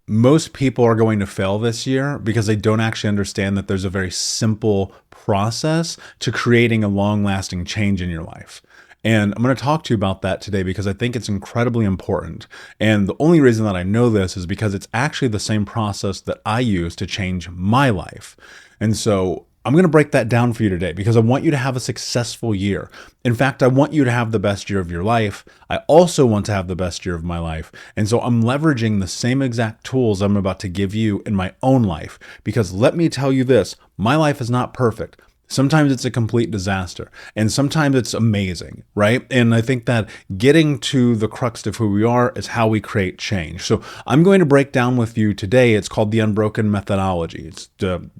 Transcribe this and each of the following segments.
most people are going to fail this year because they don't actually understand that there's a very simple process to creating a long-lasting change in your life. And I'm going to talk to you about that today because I think it's incredibly important. And the only reason that I know this is because it's actually the same process that I use to change my life. And so I'm going to break that down for you today because I want you to have a successful year. In fact, I want you to have the best year of your life. I also want to have the best year of my life. And so I'm leveraging the same exact tools I'm about to give you in my own life because let me tell you this, my life is not perfect. Sometimes it's a complete disaster and sometimes it's amazing, right? And I think that getting to the crux of who we are is how we create change. So I'm going to break down with you today. It's called the Unbroken Methodology. It's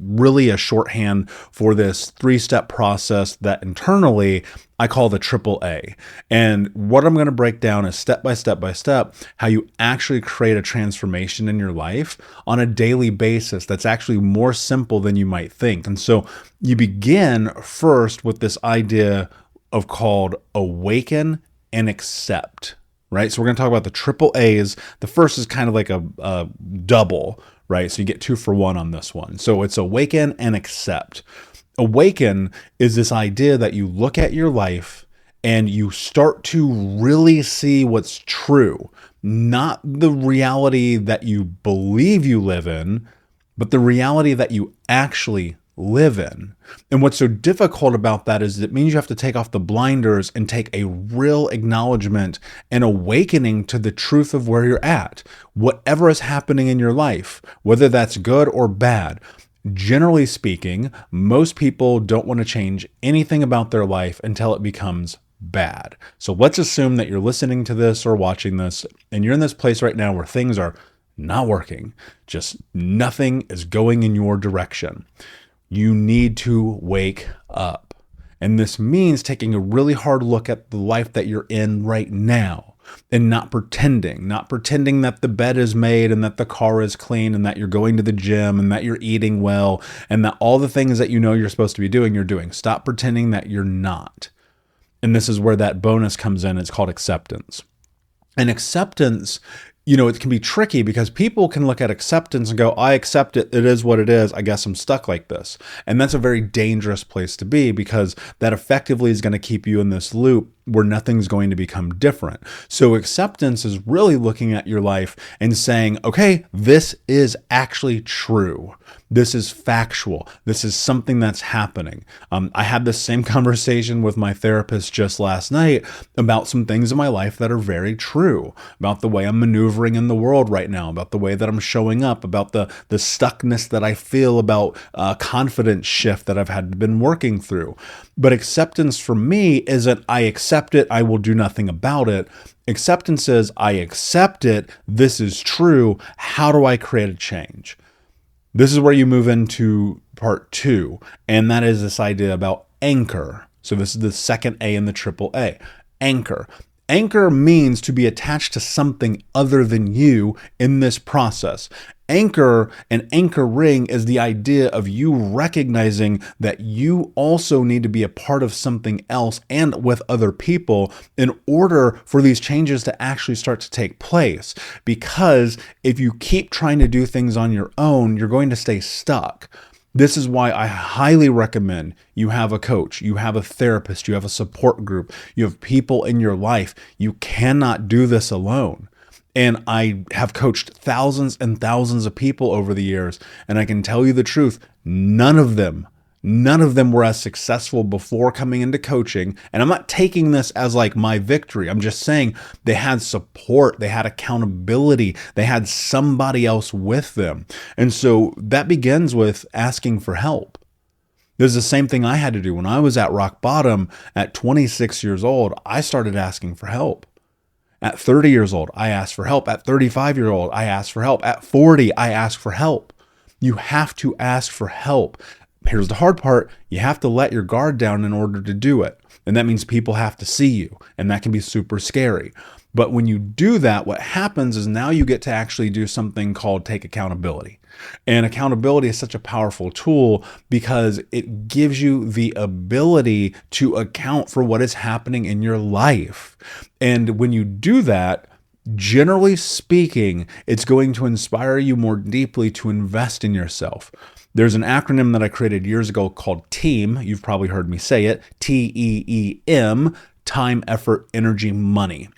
really a shorthand for this 3-step process that internally I call the AAA. And what I'm going to break down is step by step by step, how you actually create a transformation in your life on a daily basis that's actually more simple than you might think. And so you begin first with this idea of called Awaken and Accept, right? So we're going to talk about the triple A's. The first is kind of like a double, right? So you get 2 for 1 on this one. So it's Awaken and Accept. Awaken is this idea that you look at your life and you start to really see what's true, not the reality that you believe you live in, but the reality that you actually live in. And what's so difficult about that is it means you have to take off the blinders and take a real acknowledgement and awakening to the truth of where you're at, whatever is happening in your life, whether that's good or bad. Generally speaking, most people don't want to change anything about their life until it becomes bad. So let's assume that you're listening to this or watching this, and you're in this place right now where things are not working. Just nothing is going in your direction. You need to wake up. And this means taking a really hard look at the life that you're in right now. And not pretending that the bed is made and that the car is clean and that you're going to the gym and that you're eating well and that all the things that you know you're supposed to be doing, you're doing. Stop pretending that you're not. And this is where that bonus comes in. It's called acceptance. And acceptance, it can be tricky because people can look at acceptance and go, I accept it. It is what it is. I guess I'm stuck like this. And that's a very dangerous place to be because that effectively is going to keep you in this loop where nothing's going to become different. So acceptance is really looking at your life and saying, okay, this is actually true. This is factual. This is something that's happening. I had this same conversation with my therapist just last night about some things in my life that are very true, about the way I'm maneuvering in the world right now, about the way that I'm showing up, about the stuckness that I feel, about confidence shift that I've been working through. But acceptance for me isn't I accept it, I will do nothing about it. Acceptance is I accept it, this is true, how do I create a change? This is where you move into part 2, and that is this idea about anchor. So this is the second A in the triple A. Anchor. Anchor means to be attached to something other than you in this process. Anchor and anchoring is the idea of you recognizing that you also need to be a part of something else and with other people in order for these changes to actually start to take place. Because if you keep trying to do things on your own, you're going to stay stuck. This is why I highly recommend you have a coach, you have a therapist, you have a support group, you have people in your life. You cannot do this alone. And I have coached thousands and thousands of people over the years. And I can tell you the truth, none of them were as successful before coming into coaching. And I'm not taking this as like my victory. I'm just saying they had support, they had accountability, they had somebody else with them. And so that begins with asking for help. This is the same thing I had to do when I was at rock bottom at 26 years old. I started asking for help. At 30 years old, I asked for help. At 35 years old, I asked for help. At 40, I asked for help. You have to ask for help. Here's the hard part. You have to let your guard down in order to do it. And that means people have to see you. And that can be super scary. But when you do that, what happens is now you get to actually do something called take accountability. And accountability is such a powerful tool because it gives you the ability to account for what is happening in your life. And when you do that, Generally speaking, it's going to inspire you more deeply to invest in yourself. There's an acronym that I created years ago called T.E.E.M. You've probably heard me say it. T-E-E-M, time, effort, energy, money.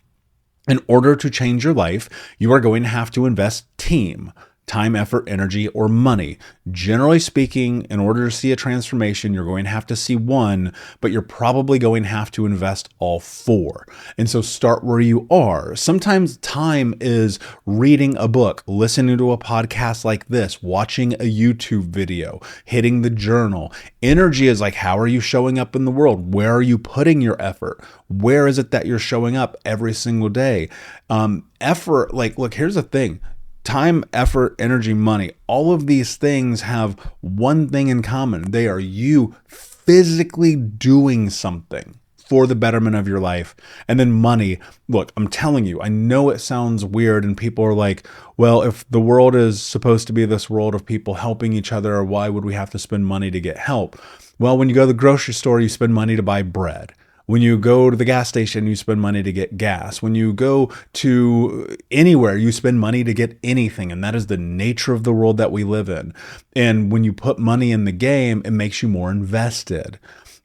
In order to change your life, you are going to have to invest T.E.E.M, time, effort, energy, or money. Generally speaking, in order to see a transformation, you're going to have to see one, but you're probably going to have to invest all four. And so start where you are. Sometimes time is reading a book, listening to a podcast like this, watching a YouTube video, hitting the journal. Energy is like, how are you showing up in the world? Where are you putting your effort? Where is it that you're showing up every single day? Effort, like, look, here's the thing. Time, effort, energy, money, all of these things have one thing in common. They are you physically doing something for the betterment of your life. And then money, look, I'm telling you, I know it sounds weird and people are like, well, if the world is supposed to be this world of people helping each other, why would we have to spend money to get help? Well, when you go to the grocery store, you spend money to buy bread. When you go to the gas station, you spend money to get gas. When you go to anywhere, you spend money to get anything. And that is the nature of the world that we live in. And when you put money in the game, it makes you more invested.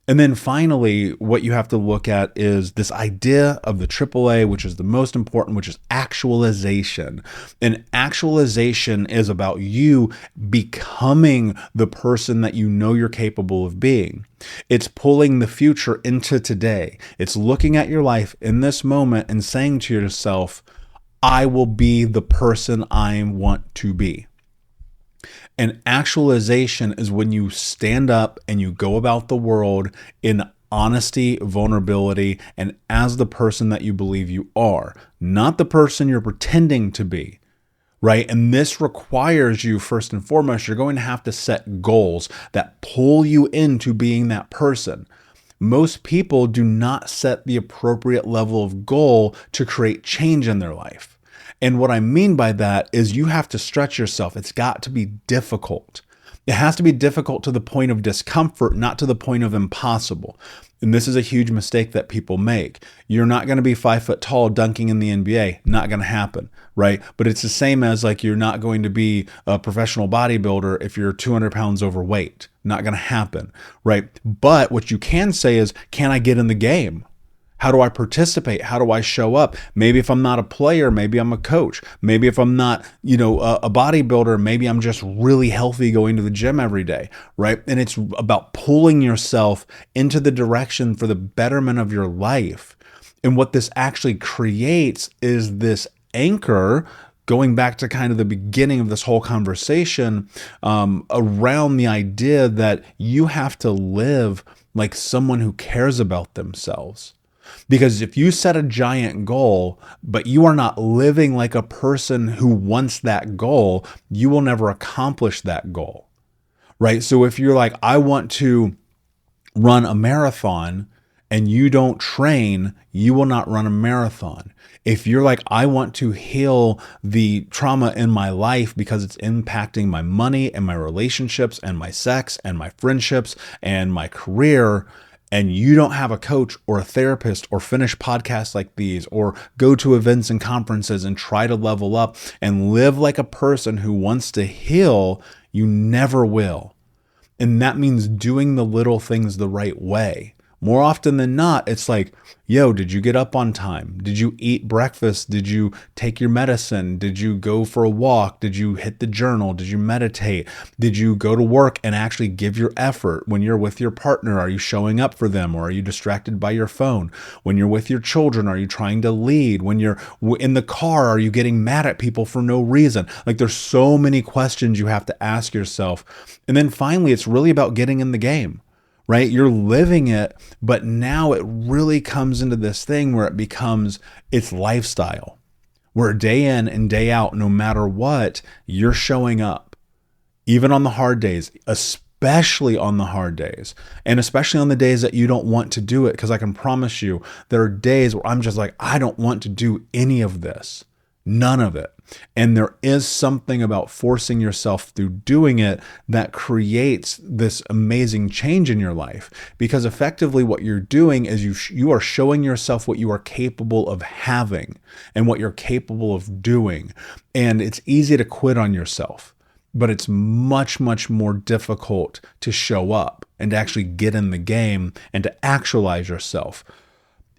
And then finally, what you have to look at is this idea of the AAA, which is the most important, which is actualization. And actualization is about you becoming the person that you know you're capable of being. It's pulling the future into today. It's looking at your life in this moment and saying to yourself, I will be the person I want to be. And actualization is when you stand up and you go about the world in honesty, vulnerability, and as the person that you believe you are, not the person you're pretending to be, right? And this requires you, first and foremost, you're going to have to set goals that pull you into being that person. Most people do not set the appropriate level of goal to create change in their life. And what I mean by that is you have to stretch yourself. It's got to be difficult. It has to be difficult to the point of discomfort, not to the point of impossible. And this is a huge mistake that people make. You're not going to be 5 foot tall dunking in the NBA. Not going to happen, right? But it's the same as like you're not going to be a professional bodybuilder if you're 200 pounds overweight. Not going to happen, right? But what you can say is, can I get in the game? How do I participate? How do I show up? Maybe if I'm not a player, maybe I'm a coach. Maybe if I'm not, a bodybuilder, maybe I'm just really healthy going to the gym every day, right? And it's about pulling yourself into the direction for the betterment of your life. And what this actually creates is this anchor, going back to kind of the beginning of this whole conversation, around the idea that you have to live like someone who cares about themselves. Because if you set a giant goal, but you are not living like a person who wants that goal, you will never accomplish that goal, right? So if you're like, I want to run a marathon and you don't train, you will not run a marathon. If you're like, I want to heal the trauma in my life because it's impacting my money and my relationships and my sex and my friendships and my career, and you don't have a coach or a therapist or finish podcasts like these or go to events and conferences and try to level up and live like a person who wants to heal, you never will. And that means doing the little things the right way. More often than not, it's like, yo, did you get up on time? Did you eat breakfast? Did you take your medicine? Did you go for a walk? Did you hit the journal? Did you meditate? Did you go to work and actually give your effort? When you're with your partner, are you showing up for them or are you distracted by your phone? When you're with your children, are you trying to lead? When you're in the car, are you getting mad at people for no reason? Like there's so many questions you have to ask yourself. And then finally, it's really about getting in the game. Right? You're living it, but now it really comes into this thing where it becomes its lifestyle, where day in and day out, no matter what, you're showing up, even on the hard days, especially on the hard days, and especially on the days that you don't want to do it. Because I can promise you, there are days where I'm just like, I don't want to do any of this, none of it. And there is something about forcing yourself through doing it that creates this amazing change in your life. Because effectively what you're doing is you are showing yourself what you are capable of having and what you're capable of doing. And it's easy to quit on yourself, but it's much, much more difficult to show up and to actually get in the game and to actualize yourself.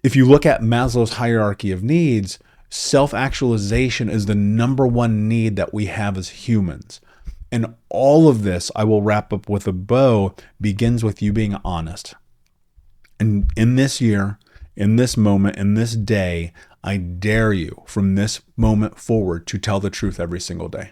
If you look at Maslow's hierarchy of needs, self-actualization is the number one need that we have as humans. And all of this, I will wrap up with a bow, begins with you being honest. And in this year, in this moment, in this day, I dare you from this moment forward to tell the truth every single day.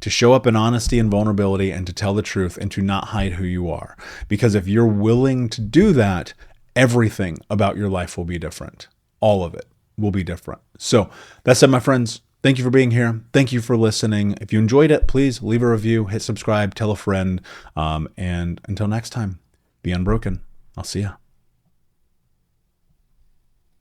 To show up in honesty and vulnerability and to tell the truth and to not hide who you are. Because if you're willing to do that, everything about your life will be different. All of it will be different. So that's it, my friends. Thank you for being here. Thank you for listening. If you enjoyed it, please leave a review, hit subscribe, tell a friend. And until next time, be unbroken. I'll see ya.